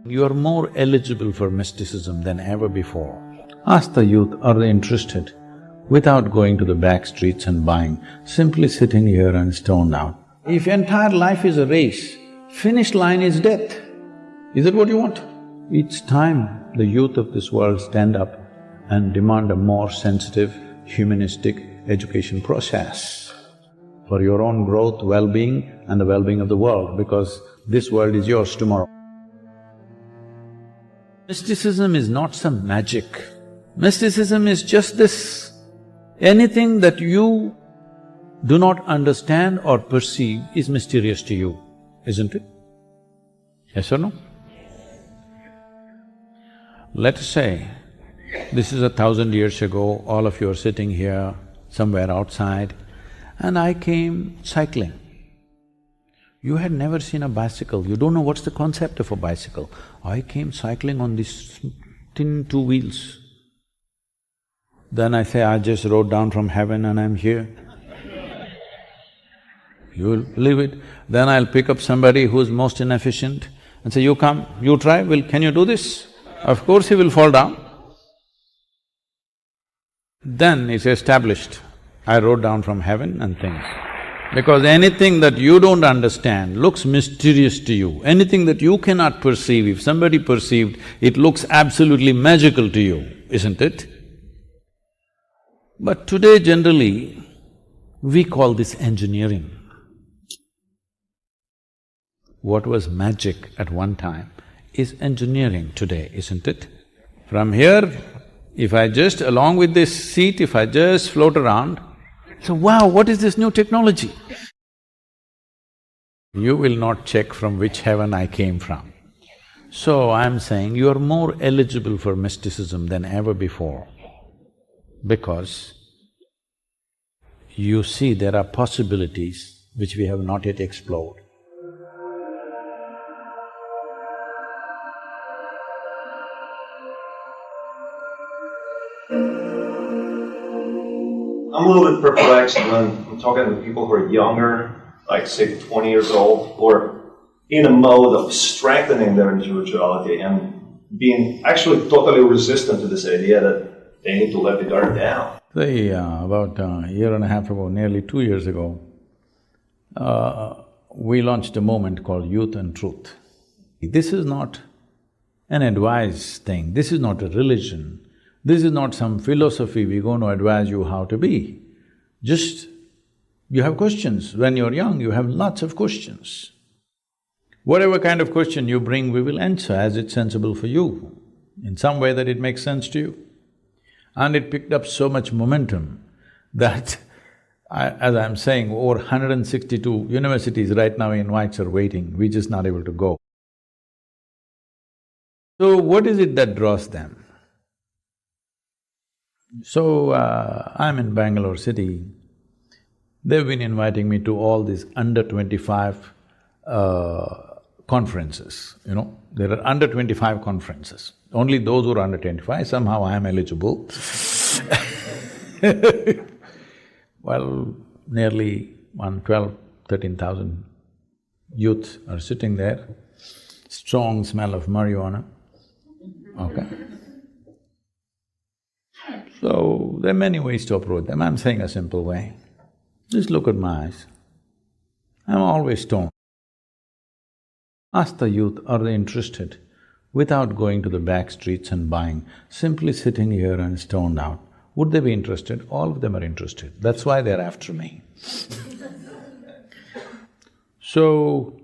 You are more eligible for mysticism than ever before. Ask the youth, are they interested? Without going to the back streets and buying, simply sitting here and stoned out. If entire life is a race, finish line is death. Is that what you want? It's time the youth of this world stand up and demand a more sensitive, humanistic education process for your own growth, well-being and the well-being of the world, because this world is yours tomorrow. Mysticism is not some magic. Mysticism is just this. Anything that you do not understand or perceive is mysterious to you, isn't it? Yes or no? Let us say, this is 1,000 years ago, all of you are sitting here somewhere outside, and I came cycling. You had never seen a bicycle, you don't know what's the concept of a bicycle. I came cycling on these thin 2 wheels. Then I say, I just rode down from heaven and I'm here. You'll believe it. Then I'll pick up somebody who's most inefficient and say, you come, you try, can you do this? Of course he will fall down. Then it's established, I rode down from heaven and things. Because anything that you don't understand looks mysterious to you. Anything that you cannot perceive, if somebody perceived, it looks absolutely magical to you, isn't it? But today generally, we call this engineering. What was magic at one time is engineering today, isn't it? From here, if I just… along with this seat, if I just float around, so wow, what is this new technology? You will not check from which heaven I came from. So I'm saying you are more eligible for mysticism than ever before, because you see there are possibilities which we have not yet explored. I'm a little bit perplexed when I'm talking to people who are younger, like say 20 years old, who are in a mode of strengthening their individuality and being actually totally resistant to this idea that they need to let the guard down. Say, about a year and a half ago, nearly 2 years ago, we launched a movement called Youth and Truth. This is not an advice thing, this is not a religion, this is not some philosophy we're going to advise you how to be. Just, you have questions. When you're young, you have lots of questions. Whatever kind of question you bring, we will answer as it's sensible for you, in some way that it makes sense to you. And it picked up so much momentum that as I'm saying, over 162 universities right now invites are waiting, we're just not able to go. So what is it that draws them? So, I'm in Bangalore city. They've been inviting me to all these under 25 conferences, you know. There are under 25 conferences. Only those who are under 25, somehow I am eligible. Well, nearly 13,000 youth are sitting there, strong smell of marijuana, okay? So, there are many ways to approach them. I'm saying a simple way. Just look at my eyes. I'm always stoned. Ask the youth, are they interested? Without going to the back streets and buying, simply sitting here and stoned out. Would they be interested? All of them are interested. That's why they're after me. So,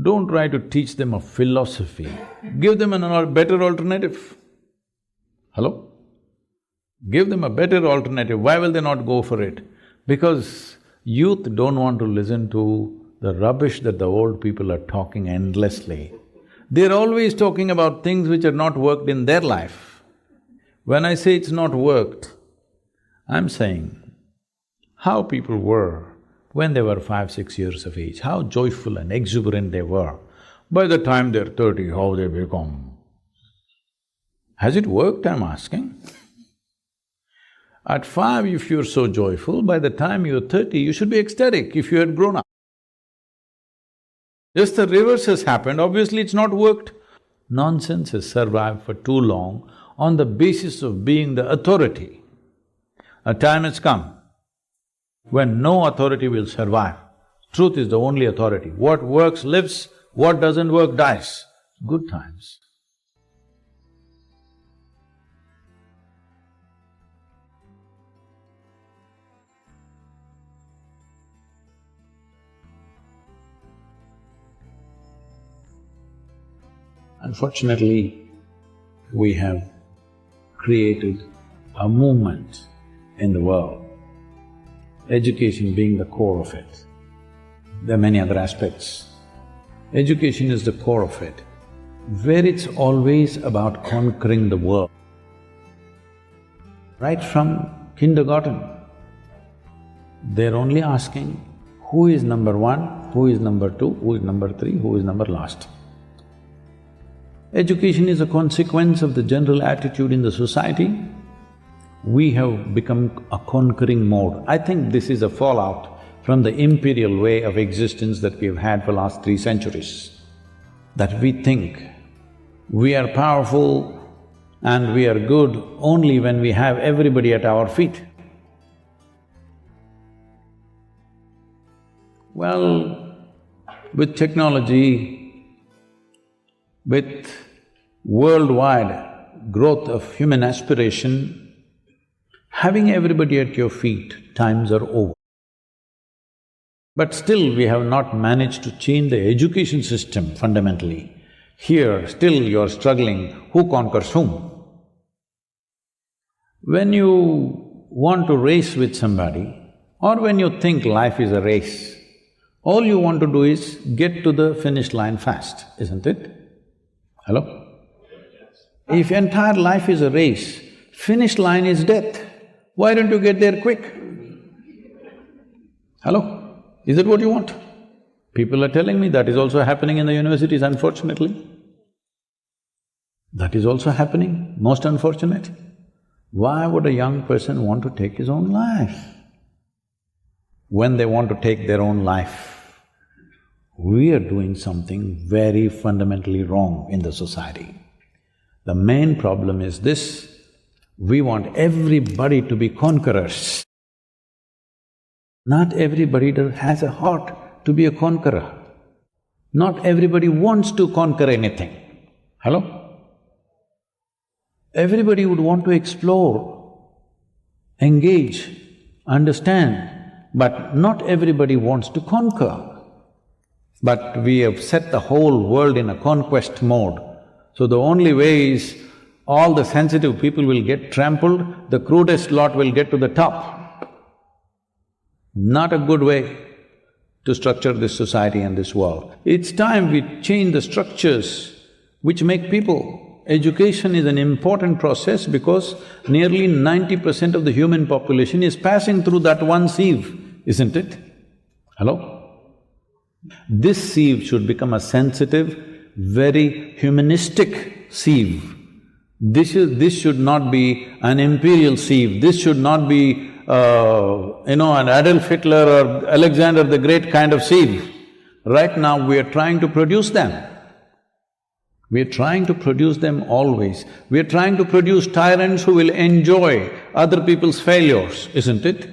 don't try to teach them a philosophy. Give them a better alternative. Hello? Give them a better alternative. Why will they not go for it? Because youth don't want to listen to the rubbish that the old people are talking endlessly. They're always talking about things which are not worked in their life. When I say it's not worked, I'm saying how people were when they were 5, 6 years of age, how joyful and exuberant they were. By the time they're 30, how they become. Has it worked, I'm asking? At 5, if you're so joyful, by the time you're 30, you should be ecstatic if you had grown up. Just the reverse has happened, obviously it's not worked. Nonsense has survived for too long on the basis of being the authority. A time has come when no authority will survive. Truth is the only authority. What works lives, what doesn't work dies. Good times. Unfortunately, we have created a movement in the world, education being the core of it. There are many other aspects. Education is the core of it, where it's always about conquering the world. Right from kindergarten, they're only asking who is number one, who is number two, who is number three, who is number last. Education is a consequence of the general attitude in the society. We have become a conquering mode. I think this is a fallout from the imperial way of existence that we've had for last 3 centuries. That we think we are powerful and we are good only when we have everybody at our feet. Well, with technology, with worldwide growth of human aspiration, having everybody at your feet, times are over. But still we have not managed to change the education system fundamentally. Here, still you're struggling, who conquers whom? When you want to race with somebody, or when you think life is a race, all you want to do is get to the finish line fast, isn't it? Hello? If entire life is a race, finish line is death, why don't you get there quick? Hello? Is that what you want? People are telling me that is also happening in the universities, unfortunately. That is also happening, most unfortunate. Why would a young person want to take his own life? When they want to take their own life, we are doing something very fundamentally wrong in the society. The main problem is this: we want everybody to be conquerors. Not everybody has a heart to be a conqueror. Not everybody wants to conquer anything. Hello? Everybody would want to explore, engage, understand, but not everybody wants to conquer. But we have set the whole world in a conquest mode. So the only way is all the sensitive people will get trampled, the crudest lot will get to the top. Not a good way to structure this society and this world. It's time we change the structures which make people… Education is an important process because nearly 90% of the human population is passing through that one sieve, isn't it? Hello? This sieve should become a sensitive, very humanistic sieve. This should not be an imperial sieve, this should not be, an Adolf Hitler or Alexander the Great kind of sieve. Right now we are trying to produce them. We are trying to produce them always. We are trying to produce tyrants who will enjoy other people's failures, isn't it?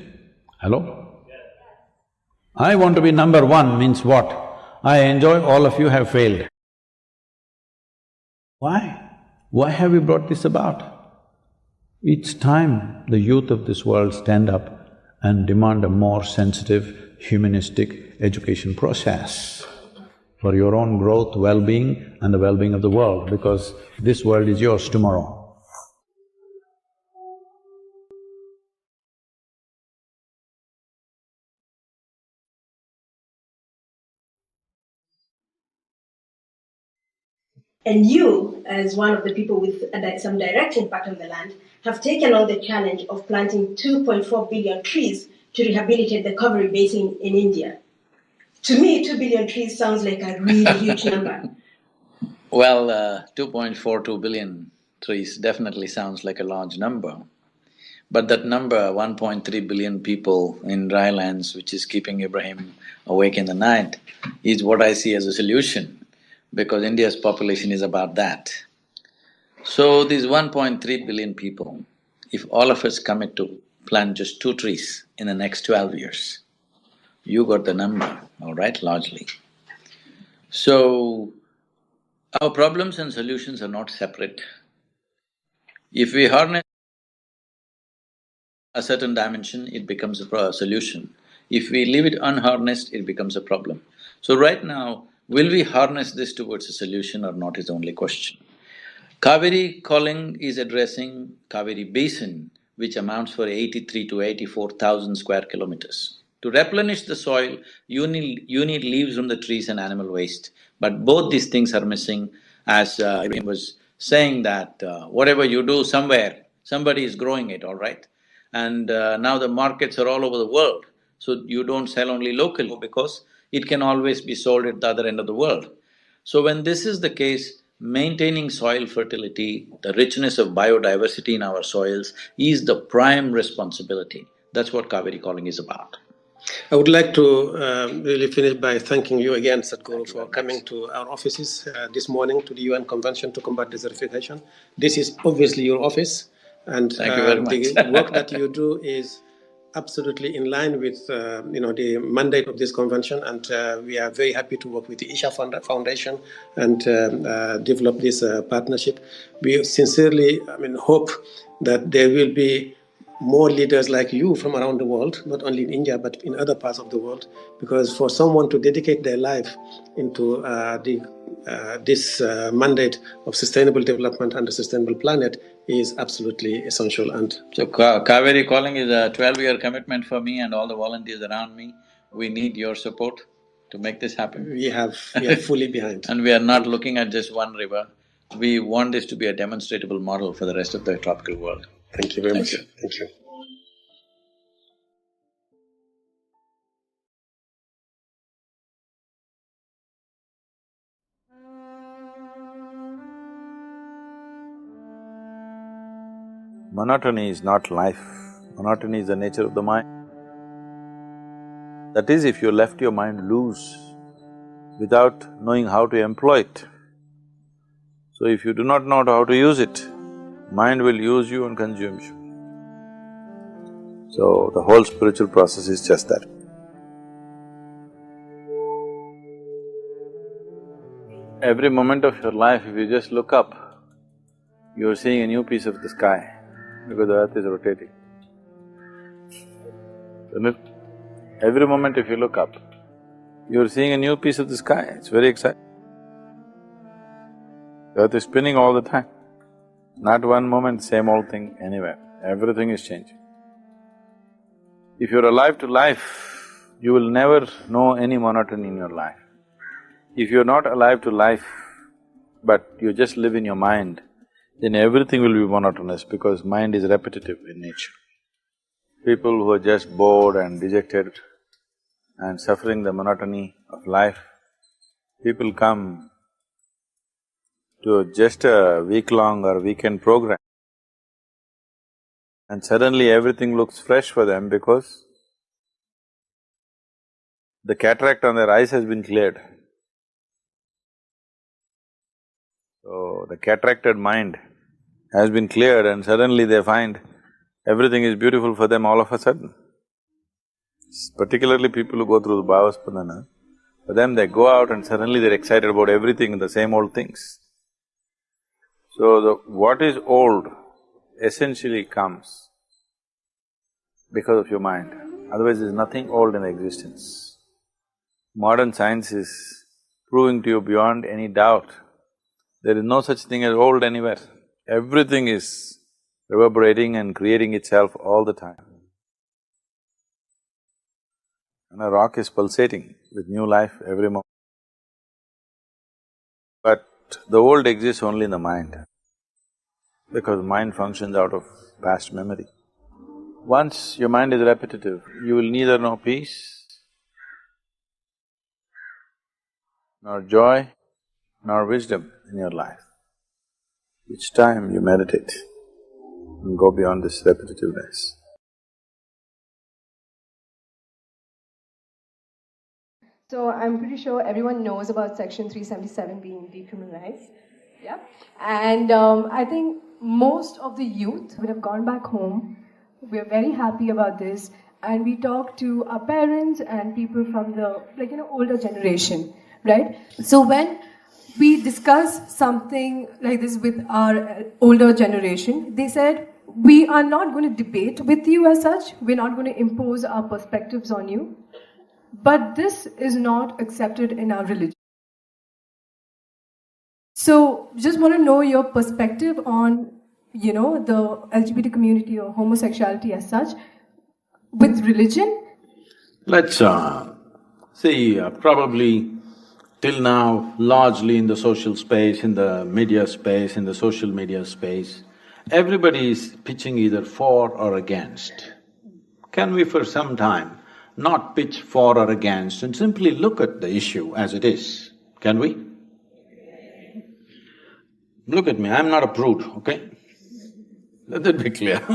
Hello? I want to be number one means what? I enjoy all of you have failed. Why? Why have we brought this about? It's time the youth of this world stand up and demand a more sensitive, humanistic education process for your own growth, well-being and the well-being of the world, because this world is yours tomorrow. And you, as one of the people with some direct impact on the land, have taken on the challenge of planting 2.4 billion trees to rehabilitate the Coveri Basin in India. To me, 2 billion trees sounds like a really huge number. Well, 2.42 billion trees definitely sounds like a large number. But that number, 1.3 billion people in dry lands, which is keeping Ibrahim awake in the night, is what I see as a solution. because India's population is about that. So these 1.3 billion people, if all of us commit to plant just 2 trees in the next 12 years, you got the number, all right, largely. So, our problems and solutions are not separate. If we harness a certain dimension, it becomes a solution. If we leave it unharnessed, it becomes a problem. So right now, will we harness this towards a solution or not is the only question. Kaveri calling is addressing Kaveri basin, which amounts for 83 to 84,000 square kilometers. To replenish the soil, you need leaves from the trees and animal waste. But both these things are missing, as Ibrahim was saying that whatever you do somewhere, somebody is growing it, all right? And now the markets are all over the world, so you don't sell only locally because it can always be sold at the other end of the world. So when this is the case, maintaining soil fertility, the richness of biodiversity in our soils is the prime responsibility. That's what Kaveri calling is about. I would like to really finish by thanking you again, Sadhguru, for coming to our offices this morning to the UN Convention to Combat Desertification. This is obviously your office, and Thank you very much. the work that you do is absolutely in line with the mandate of this convention, and we are very happy to work with the Isha Foundation and develop this partnership. We sincerely hope that there will be more leaders like you from around the world, not only in India but in other parts of the world, because for someone to dedicate their life into this mandate of sustainable development and a sustainable planet is absolutely essential. And So Kaveri calling is a 12-year commitment for me and all the volunteers around me. We need your support to make this happen. we are fully behind. And we are not looking at just one river. We want this to be a demonstrable model for the rest of the tropical world. Thank you very much. you. Thank you. Monotony is not life, monotony is the nature of the mind. That is, if you left your mind loose without knowing how to employ it. So if you do not know how to use it, mind will use you and consume you. So the whole spiritual process is just that. Every moment of your life, if you just look up, you're seeing a new piece of the sky because the earth is rotating. Isn't it? Every moment if you look up, you're seeing a new piece of the sky, it's very exciting. The earth is spinning all the time. Not one moment same old thing anywhere, everything is changing. If you're alive to life, you will never know any monotony in your life. If you're not alive to life, but you just live in your mind, then everything will be monotonous because mind is repetitive in nature. People who are just bored and dejected and suffering the monotony of life, people come to just a week-long or weekend program and suddenly everything looks fresh for them because the cataract on their eyes has been cleared. So, the cataracted mind has been cleared and suddenly they find everything is beautiful for them all of a sudden. Particularly people who go through the Bhavaspadana, for them they go out and suddenly they're excited about everything, the same old things. So, what is old essentially comes because of your mind, otherwise there's nothing old in existence. Modern science is proving to you beyond any doubt, there is no such thing as old anywhere. Everything is reverberating and creating itself all the time. And a rock is pulsating with new life every moment. But the old exists only in the mind, because mind functions out of past memory. Once your mind is repetitive, you will neither know peace, nor joy, nor wisdom in your life. Each time you meditate and go beyond this repetitiveness. So I'm pretty sure everyone knows about Section 377 being decriminalized. Yeah. And I think most of the youth would have gone back home. We're very happy about this. And we talk to our parents and people from the, older generation, right? So when we discuss something like this with our older generation, they said, we are not going to debate with you as such. We're not going to impose our perspectives on you. But this is not accepted in our religion. So just want to know your perspective on, the LGBT community or homosexuality as such with religion. Let's see, probably till now, largely in the social space, in the media space, in the social media space, everybody is pitching either for or against. Can we for some time not pitch for or against and simply look at the issue as it is? Can we? Look at me, I'm not a prude, okay? Let that be clear.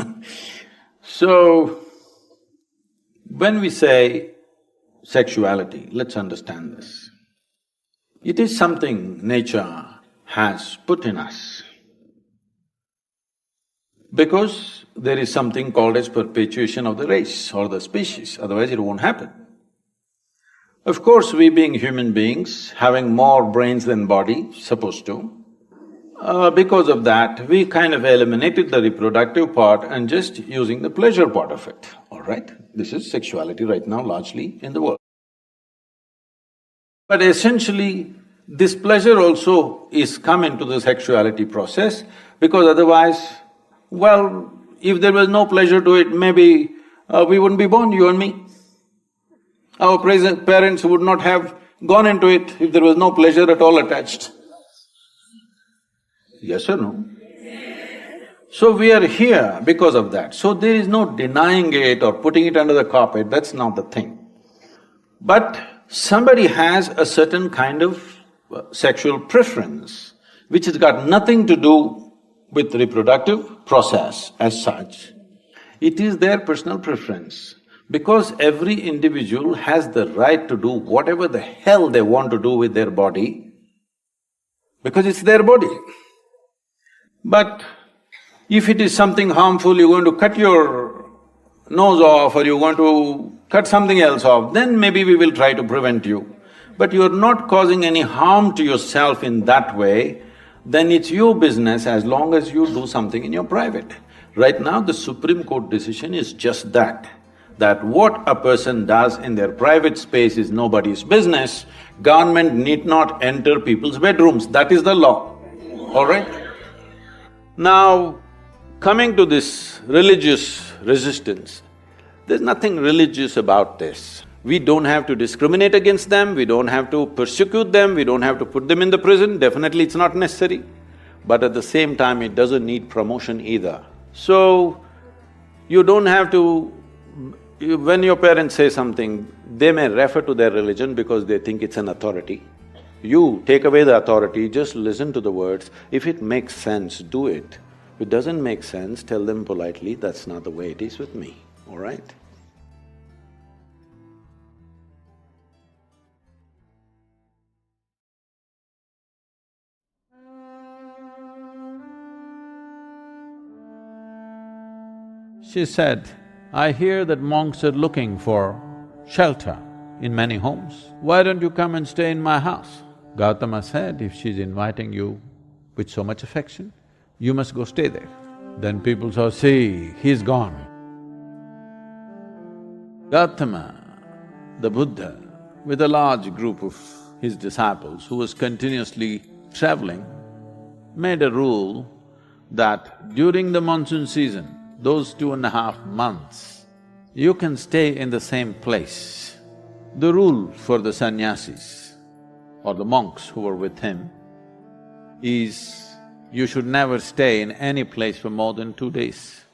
So, when we say sexuality, let's understand this. It is something nature has put in us. Because there is something called as perpetuation of the race or the species, otherwise it won't happen. Of course, we being human beings, having more brains than body, supposed to, because of that, we kind of eliminated the reproductive part and just using the pleasure part of it, all right? This is sexuality right now largely in the world. But essentially, this pleasure also is come into the sexuality process because otherwise, well, if there was no pleasure to it, maybe we wouldn't be born, you and me. Our parents would not have gone into it if there was no pleasure at all attached. Yes or no? So we are here because of that. So there is no denying it or putting it under the carpet, that's not the thing. But somebody has a certain kind of sexual preference which has got nothing to do with reproductive process as such. It is their personal preference. Because every individual has the right to do whatever the hell they want to do with their body, because it's their body. But if it is something harmful, you're going to cut your nose off or you're going to cut something else off, then maybe we will try to prevent you. But you're not causing any harm to yourself in that way, then it's your business as long as you do something in your private. Right now, the Supreme Court decision is just that what a person does in their private space is nobody's business. Government need not enter people's bedrooms, that is the law, all right? Now, coming to this religious resistance, there's nothing religious about this. We don't have to discriminate against them, we don't have to persecute them, we don't have to put them in the prison, definitely it's not necessary. But at the same time, it doesn't need promotion either. So, you don't have to… when your parents say something, they may refer to their religion because they think it's an authority. You take away the authority, just listen to the words. If it makes sense, do it. If it doesn't make sense, tell them politely, that's not the way it is with me, all right? She said, I hear that monks are looking for shelter in many homes. Why don't you come and stay in my house? Gautama said, if she's inviting you with so much affection, you must go stay there. Then people saw, see, he's gone. Gautama, the Buddha, with a large group of his disciples who was continuously traveling, made a rule that during the monsoon season, those 2.5 months, you can stay in the same place. The rule for the sannyasis or the monks who were with him is you should never stay in any place for more than 2 days.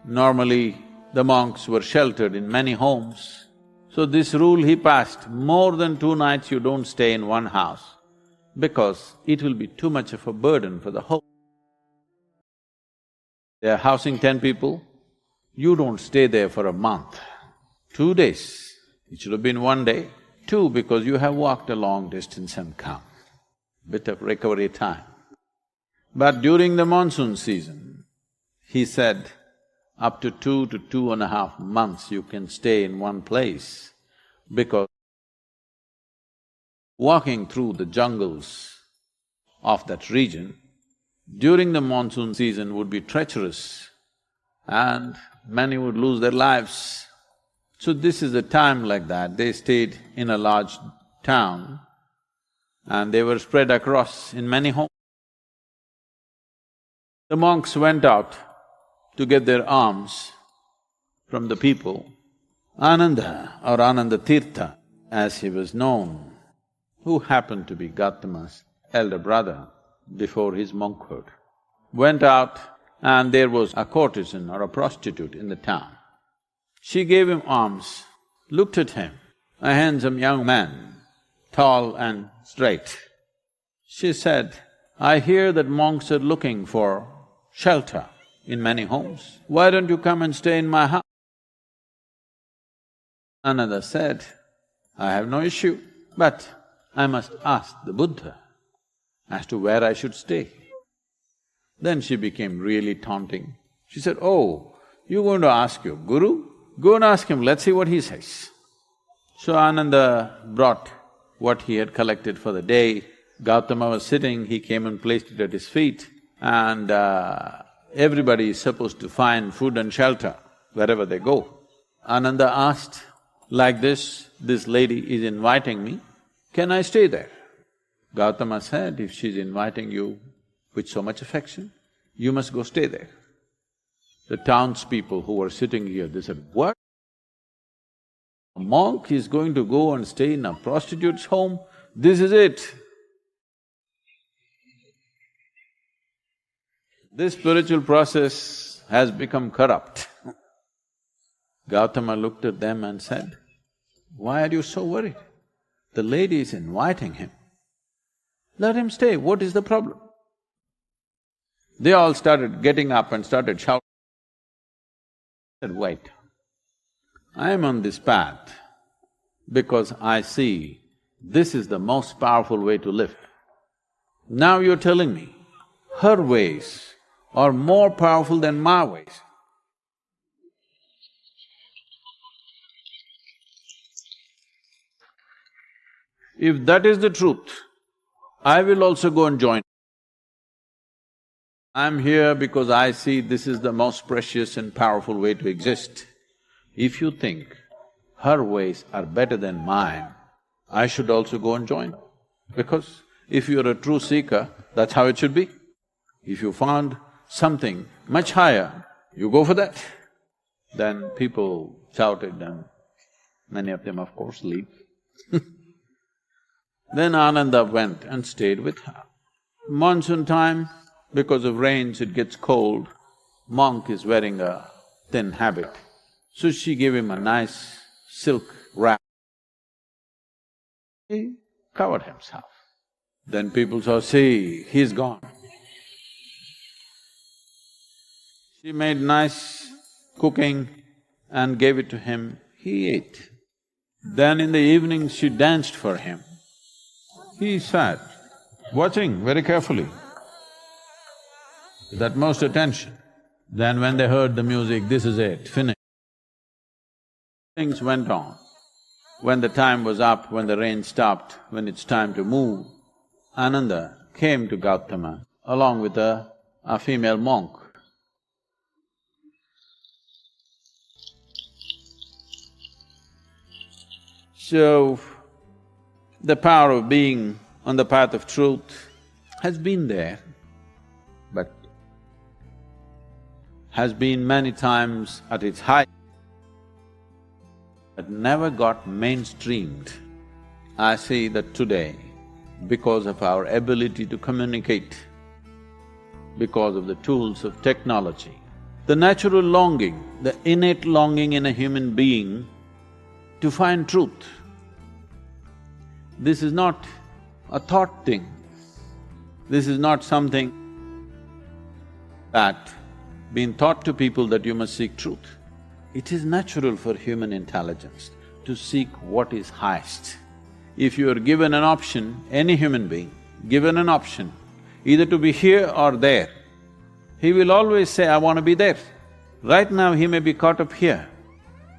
Normally, the monks were sheltered in many homes. So this rule he passed, more than 2 nights you don't stay in one house because it will be too much of a burden for the whole. They are housing 10 people, you don't stay there for a month. 2 days, it should have been 1 day. Two, because you have walked a long distance and come, bit of recovery time. But during the monsoon season, he said, up to 2 to 2.5 months you can stay in one place, because walking through the jungles of that region during the monsoon season would be treacherous and many would lose their lives. So this is a time like that. They stayed in a large town and they were spread across in many homes. The monks went out to get their alms from the people. Ananda or Ananda Tirtha, as he was known, who happened to be Gautama's elder brother before his monkhood, went out and there was a courtesan or a prostitute in the town. She gave him alms, looked at him, a handsome young man, tall and straight. She said, "I hear that monks are looking for shelter in many homes. Why don't you come and stay in my house?" Another said, "I have no issue, but I must ask the Buddha as to where I should stay." Then she became really taunting. She said, "Oh, you're going to ask your guru? Go and ask him, let's see what he says." So Ananda brought what he had collected for the day. Gautama was sitting, he came and placed it at his feet, and everybody is supposed to find food and shelter wherever they go. Ananda asked, "Like this lady is inviting me, can I stay there?" Gautama said, "If she's inviting you with so much affection, you must go stay there." The townspeople who were sitting here, they said, "What? A monk is going to go and stay in a prostitute's home? This is it." This spiritual process has become corrupt. Gautama looked at them and said, "Why are you so worried? The lady is inviting him. Let him stay, what is the problem?" They all started getting up and started shouting. I said, "Wait, I am on this path because I see this is the most powerful way to live. Now you're telling me her ways are more powerful than my ways. If that is the truth, I will also go and join. I'm here because I see this is the most precious and powerful way to exist. If you think her ways are better than mine, I should also go and join. Because if you're a true seeker, that's how it should be. If you found something much higher, you go for that." Then people shouted and many of them, of course, leave. Then Ananda went and stayed with her. Monsoon time, because of rains it gets cold, monk is wearing a thin habit. So she gave him a nice silk wrap. He covered himself. Then people saw, "See, he's gone." She made nice cooking and gave it to him, he ate. Then in the evening she danced for him. He sat, watching very carefully, with utmost attention. Then when they heard the music, this is it, finished. Things went on. When the time was up, when the rain stopped, when it's time to move, Ananda came to Gautama along with a female monk. So, the power of being on the path of truth has been there, but has been many times at its height, but never got mainstreamed. I see that today, because of our ability to communicate, because of the tools of technology, the natural longing, the innate longing in a human being to find truth, this is not a thought thing, this is not something that been taught to people that you must seek truth. It is natural for human intelligence to seek what is highest. If you are given an option, any human being, given an option, either to be here or there, he will always say, I want to be there. Right now he may be caught up here,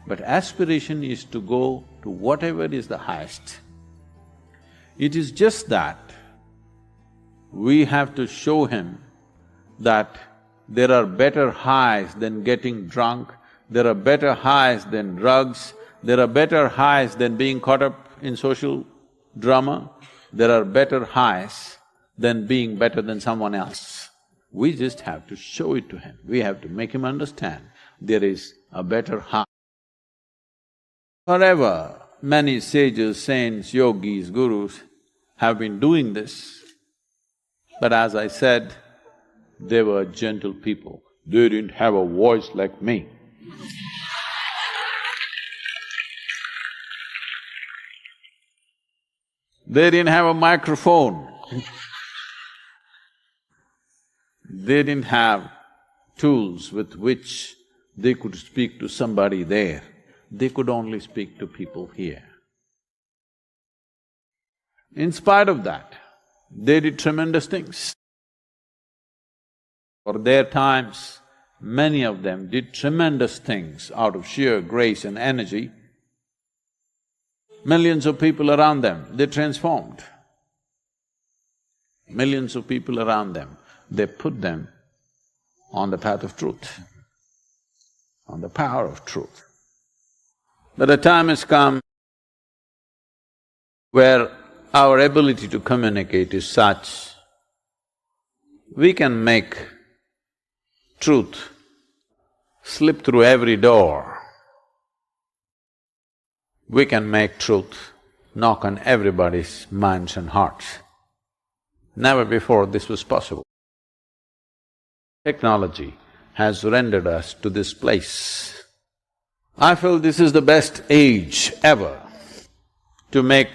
but aspiration is to go to whatever is the highest. It is just that we have to show him that there are better highs than getting drunk, there are better highs than drugs, there are better highs than being caught up in social drama, there are better highs than being better than someone else. We just have to show it to him, we have to make him understand there is a better high. Forever, many sages, saints, yogis, gurus have been doing this, but as I said, they were gentle people. They didn't have a voice like me. They didn't have a microphone. They didn't have tools with which they could speak to somebody there. They could only speak to people here. In spite of that, they did tremendous things. For their times, many of them did tremendous things out of sheer grace and energy. Millions of people around them, they transformed. Millions of people around them, they put them on the path of truth, on the power of truth. But a time has come where our ability to communicate is such, we can make truth slip through every door. We can make truth knock on everybody's minds and hearts. Never before this was possible. Technology has rendered us to this place. I feel this is the best age ever to make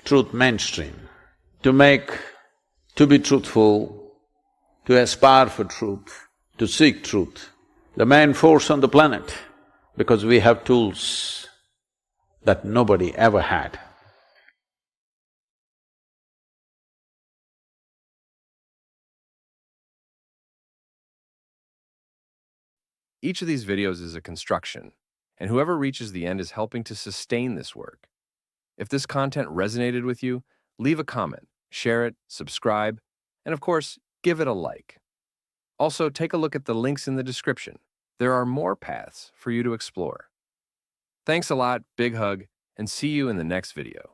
truth mainstream, to be truthful, to aspire for truth, to seek truth, the main force on the planet, because we have tools that nobody ever had. Each of these videos is a construction, and whoever reaches the end is helping to sustain this work. If this content resonated with you, leave a comment, share it, subscribe, and of course, give it a like. Also, take a look at the links in the description. There are more paths for you to explore. Thanks a lot, big hug, and see you in the next video.